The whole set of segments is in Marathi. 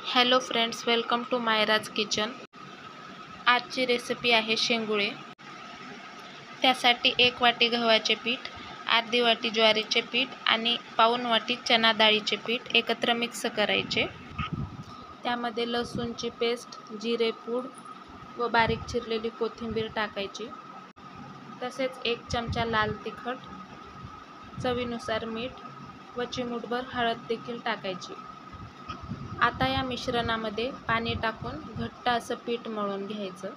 Hello friends, welcome to Mayraj kitchen. आजची रेसिपी आहे शेंगुळे। त्यासाठी 1 वाटी गव्हाचे पीठ, अर्धी वाटी ज्वारीचे पीठ आणि पाऊण वाटी चना डाळीचे पीठ एकत्र मिक्स करायचे। त्यामध्ये लसूणची पेस्ट, जिरे पूड व बारीक चिरलेली कोथिंबीर टाकायची। तसेच 1 चमचा लाल तिखट, चवीनुसार मीठ व चिमूटभर हळद देखील टाकायची। आता या मिश्रणामध्ये पाणी टाकून घट्ट असं पीठ मळून घ्यायचं।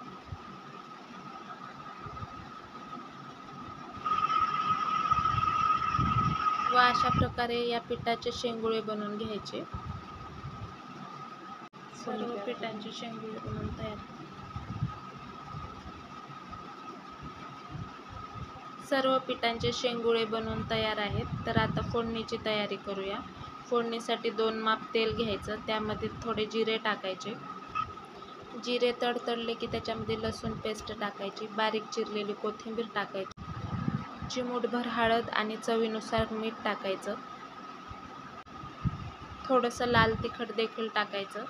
व अशा प्रकारे या पिठाचे शेंगुळे बनवून घ्यायचे। सर्व पिठाचे शेंगुळे बनवून तयार। सर्व पिठांचे शेंगुळे बनवून तयार आहेत। तर आता फोडणीची तयारी करूया। फोडणीसाठी 2 माप तेल घ्यायचं, त्यामध्ये थोडे जिरे टाकायचे। जिरे तडतडले की त्याच्यामध्ये लसूण पेस्ट टाकायची, बारीक चिरलेली कोथिंबीर टाकायची, चिमूटभर हळद आणि चवीनुसार मीठ टाकायचं, थोडंसं लाल तिखट देखील टाकायचं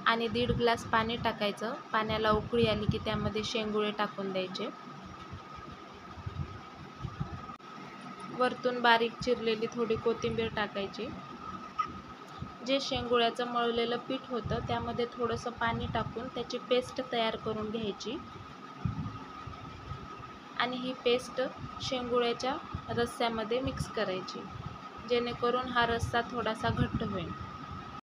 आणि 1.5 ग्लास पाणी टाकायचं। पाण्याला उकळी आली की त्यामध्ये शेंगुळे टाकून द्यायचे। वरतून बारीक चिरलेली थोडी कोथिंबीर टाकायची। जे शेंगुळ्याचं मळलेलं पीठ होतं त्यामध्ये थोडंसं पाणी टाकून त्याची पेस्ट तयार करून घ्यायची आणि ही पेस्ट शेंगुळ्याच्या रस्स्यामध्ये मिक्स करायची, जेणेकरून हा रस्सा थोडासा घट्ट होईल।